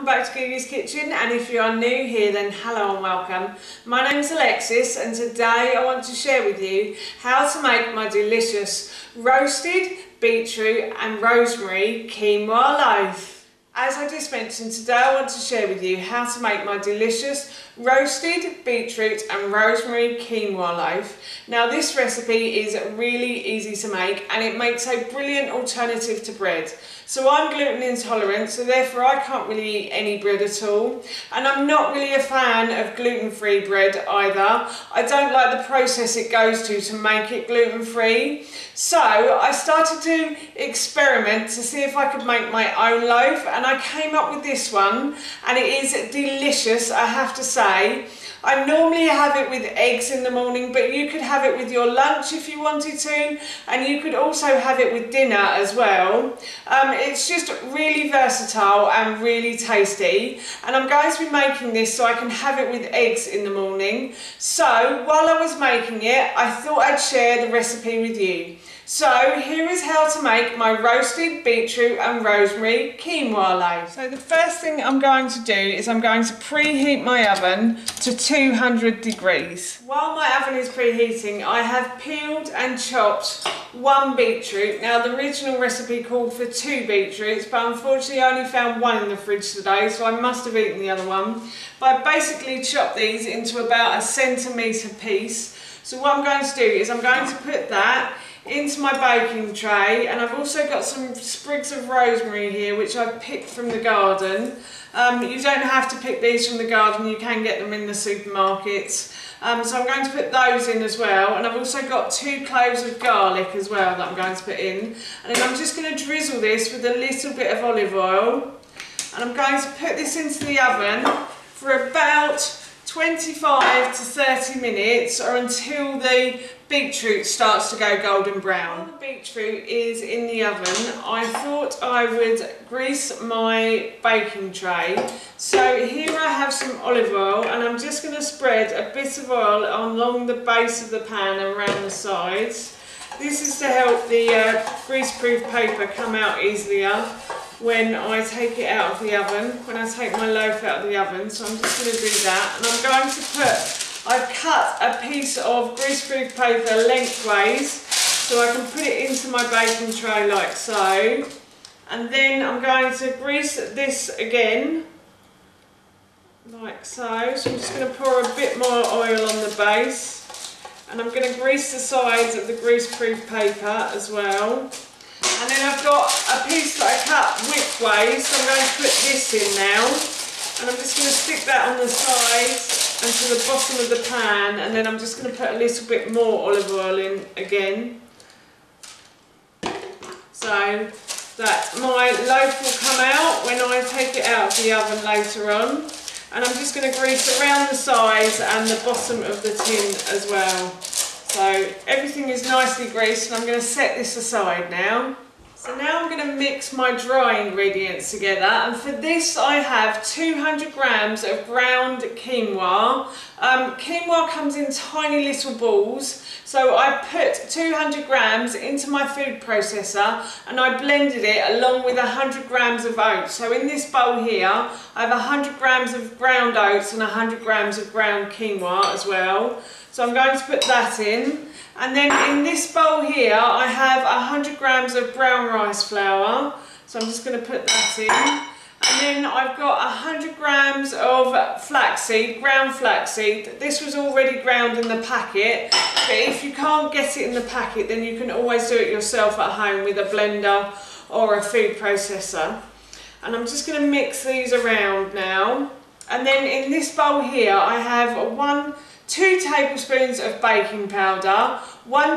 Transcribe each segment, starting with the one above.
welcome back to Gigi's Kitchen, and if you are new here then hello and welcome. My name is Alexis and today I want to share with you how to make my delicious roasted beetroot and rosemary quinoa loaf. As I just mentioned, today I want to share with you how to make my delicious roasted beetroot and rosemary quinoa loaf. Now this recipe is really easy to make and it makes a brilliant alternative to bread. So I'm gluten intolerant, so therefore I can't really eat any bread at all, and I'm not really a fan of gluten-free bread either. I don't like the process it goes to make it gluten-free. So I started to experiment to see if I could make my own loaf, and I came up with this one, and it is delicious, I have to say. I normally have it with eggs in the morning, but you could have it with your lunch if you wanted to, and you could also have it with dinner as well. It's just really versatile and really tasty, and I'm going to be making this so I can have it with eggs in the morning. So while I was making it, I thought I'd share the recipe with you. So here is how to make my roasted beetroot and rosemary quinoa loaf. So the first thing I'm going to do is I'm going to preheat my oven to 200 degrees. While my oven is preheating, I have peeled and chopped one beetroot. Now the original recipe called for 2 beetroots, but unfortunately I only found one in the fridge today, so I must have eaten the other one. But I basically chopped these into about a centimetre piece. So what I'm going to do is I'm going to put that into my baking tray, and I've also got some sprigs of rosemary here which I've picked from the garden. You don't have to pick these from the garden, you can get them in the supermarkets. So I'm going to put those in as well, and I've also got 2 cloves of garlic as well that I'm going to put in. And then I'm just going to drizzle this with a little bit of olive oil, and I'm going to put this into the oven for about 25 to 30 minutes, or until the beetroot starts to go golden brown. While the beetroot is in the oven, I thought I would grease my baking tray. So here I have some olive oil, and I'm just going to spread a bit of oil along the base of the pan and around the sides. This is to help the grease-proof paper come out easier when I take it out of the oven, when I take my loaf out of the oven. So I'm just going to do that, and I'm going to I've cut a piece of grease-proof paper lengthways so I can put it into my baking tray like so. And then I'm going to grease this again, like so. So I'm just going to pour a bit more oil on the base, and I'm going to grease the sides of the grease-proof paper as well. And then I've got a piece that I cut widthways, so I'm going to put this in now. And I'm just going to stick that on the sides and to the bottom of the pan, and then I'm just going to put a little bit more olive oil in again, so that my loaf will come out when I take it out of the oven later on. And I'm just going to grease around the sides and the bottom of the tin as well. So everything is nicely greased, and I'm going to set this aside now. So now I'm going to mix my dry ingredients together, and for this I have 200 grams of ground quinoa. Quinoa comes in tiny little balls, so I put 200 grams into my food processor and I blended it along with 100 grams of oats. So in this bowl here I have 100 grams of ground oats and 100 grams of ground quinoa as well. So I'm going to put that in. And then in this bowl here I have 100 grams of brown rice flour, so I'm just going to put that in. And then I've got 100 grams of flaxseed, ground flaxseed. This was already ground in the packet, but if you can't get it in the packet then you can always do it yourself at home with a blender or a food processor. And I'm just going to mix these around now. And then in this bowl here I have 2 tablespoons of baking powder, 2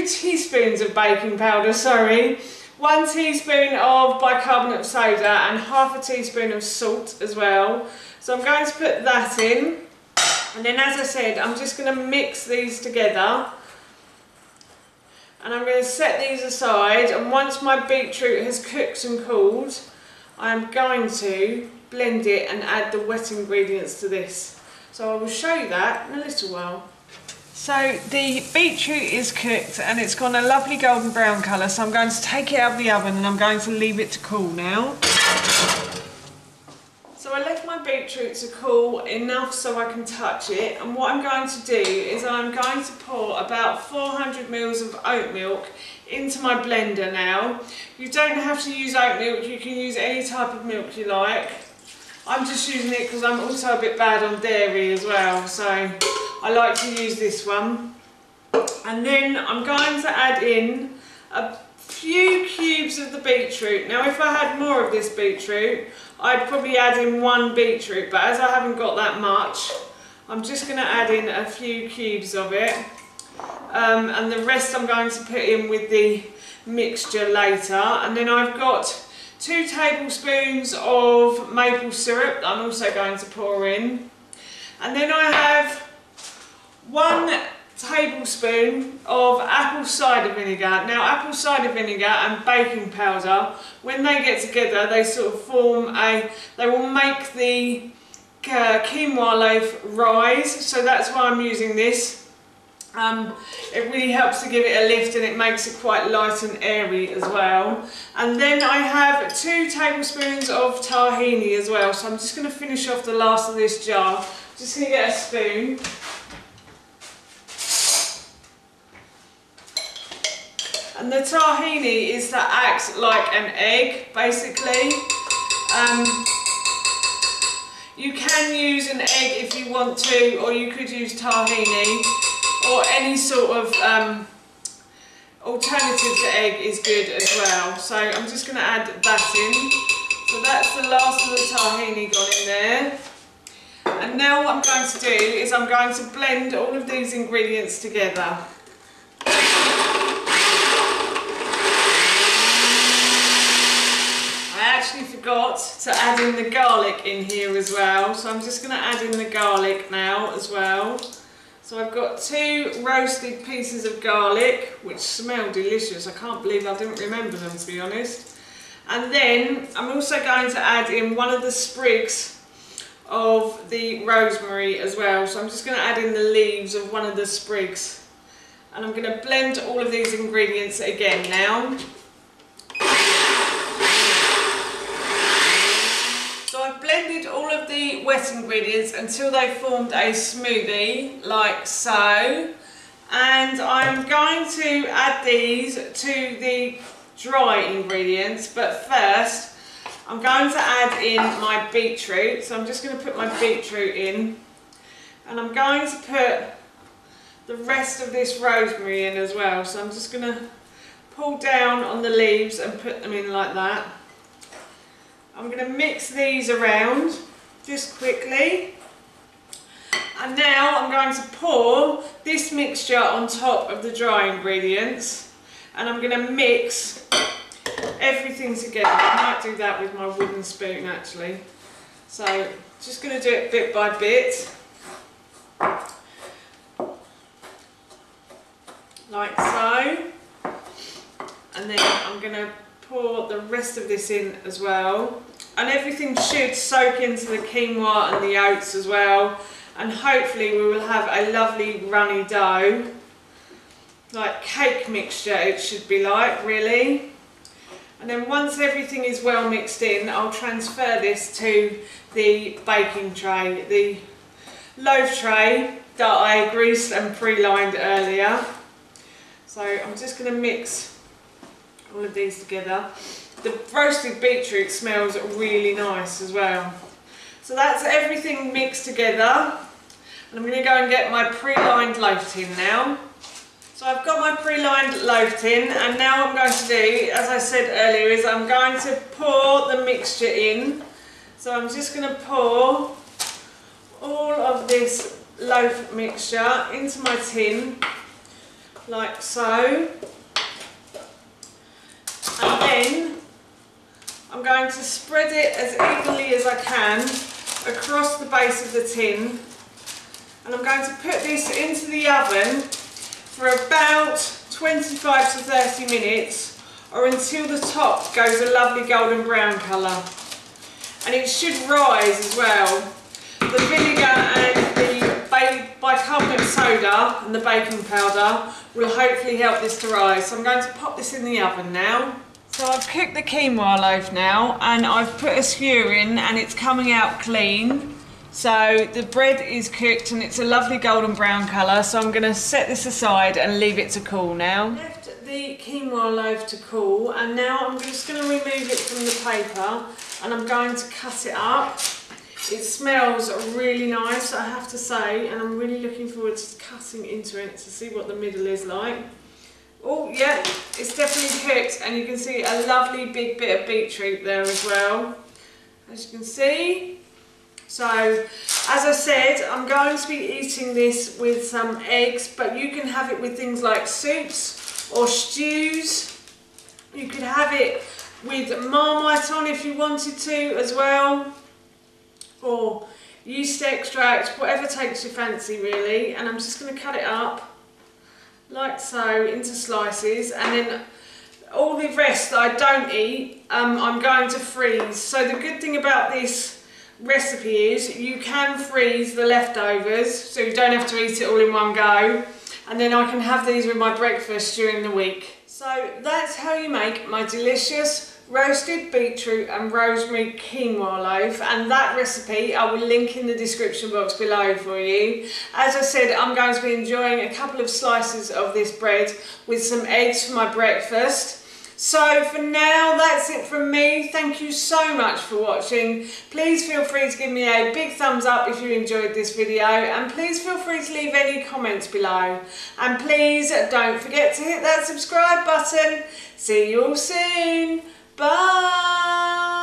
teaspoons of baking powder, sorry, 1 teaspoon of bicarbonate of soda, and half a teaspoon of salt as well. So I'm going to put that in, and then as I said, I'm just going to mix these together, and I'm going to set these aside. And once my beetroot has cooked and cooled, I'm going to blend it and add the wet ingredients to this. So I will show you that in a little while. So the beetroot is cooked and it's gone a lovely golden brown colour, so I'm going to take it out of the oven and I'm going to leave it to cool now. So I left my beetroot to cool enough so I can touch it, and what I'm going to do is I'm going to pour about 400 ml of oat milk into my blender now. You don't have to use oat milk, you can use any type of milk you like. I'm just using it because I'm also a bit bad on dairy as well, so I like to use this one. And then I'm going to add in a few cubes of the beetroot. Now if I had more of this beetroot, I'd probably add in 1 beetroot, but as I haven't got that much, I'm just going to add in a few cubes of it. And the rest I'm going to put in with the mixture later. And then I've got 2 tablespoons of maple syrup that I'm also going to pour in. And then I have 1 tablespoon of apple cider vinegar. Now apple cider vinegar and baking powder, when they get together, they sort of form they will make the quinoa loaf rise, so that's why I'm using this. It really helps to give it a lift and it makes it quite light and airy as well. And then I have 2 tablespoons of tahini as well, so I'm just going to finish off the last of this jar. Just going to get a spoon. And the tahini is to act like an egg, basically. You can use an egg if you want to, or you could use tahini, or any sort of alternative to egg is good as well. So I'm just going to add that in. So that's the last of the tahini gone in there. And now what I'm going to do is I'm going to blend all of these ingredients together. I actually forgot to add in the garlic in here as well, so I'm just going to add in the garlic now as well. So I've got 2 roasted pieces of garlic, which smell delicious. I can't believe I didn't remember them, to be honest. And then I'm also going to add in 1 of the sprigs of the rosemary as well. So I'm just going to add in the leaves of 1 of the sprigs. And I'm going to blend all of these ingredients again now. So I've blended all of the wet ingredients until they formed a smoothie, like so. And I'm going to add these to the dry ingredients, but first I'm going to add in my beetroot. So I'm just going to put my beetroot in, and I'm going to put the rest of this rosemary in as well. So I'm just going to pull down on the leaves and put them in like that. I'm going to mix these around just quickly, and now I'm going to pour this mixture on top of the dry ingredients, and I'm going to mix everything together. I might do that with my wooden spoon actually. So just going to do it bit by bit, like so, and then I'm going to pour the rest of this in as well, and everything should soak into the quinoa and the oats as well, and hopefully we will have a lovely runny dough, like cake mixture it should be like, really. And then once everything is well mixed in, I'll transfer this to the baking tray, the loaf tray that I greased and pre-lined earlier. So I'm just going to mix all of these together. The roasted beetroot smells really nice as well. So that's everything mixed together, and I'm going to go and get my pre-lined loaf tin now. So I've got my pre-lined loaf tin, and now what I'm going to do, as I said earlier, is I'm going to pour the mixture in. So I'm just going to pour all of this loaf mixture into my tin, like so. And then I'm going to spread it as evenly as I can across the base of the tin, and I'm going to put this into the oven for about 25 to 30 minutes, or until the top goes a lovely golden brown colour. And it should rise as well. The vinegar and the bicarbonate soda and the baking powder will hopefully help this to rise. So I'm going to pop this in the oven now. So I've cooked the quinoa loaf now and I've put a skewer in and it's coming out clean. So the bread is cooked and it's a lovely golden brown colour. So I'm going to set this aside and leave it to cool now. Left the quinoa loaf to cool and now I'm just going to remove it from the paper and I'm going to cut it up. It smells really nice, I have to say, and I'm really looking forward to cutting into it to see what the middle is like. Oh yeah, it's definitely cooked and you can see a lovely big bit of beetroot there as well, as you can see. So, as I said, I'm going to be eating this with some eggs, but you can have it with things like soups or stews. You could have it with Marmite on if you wanted to as well, or yeast extract, whatever takes your fancy really. And I'm just going to cut it up like so into slices, and then all the rest that I don't eat I'm going to freeze. So the good thing about this recipe is you can freeze the leftovers, so you don't have to eat it all in one go, and then I can have these with my breakfast during the week. So that's how you make my delicious roasted beetroot and rosemary quinoa loaf, and that recipe I will link in the description box below for you. As I said, I'm going to be enjoying a couple of slices of this bread with some eggs for my breakfast. So for now, that's it from me. Thank you so much for watching. Please feel free to give me a big thumbs up if you enjoyed this video, and please feel free to leave any comments below. And please don't forget to hit that subscribe button. See you all soon. Bye!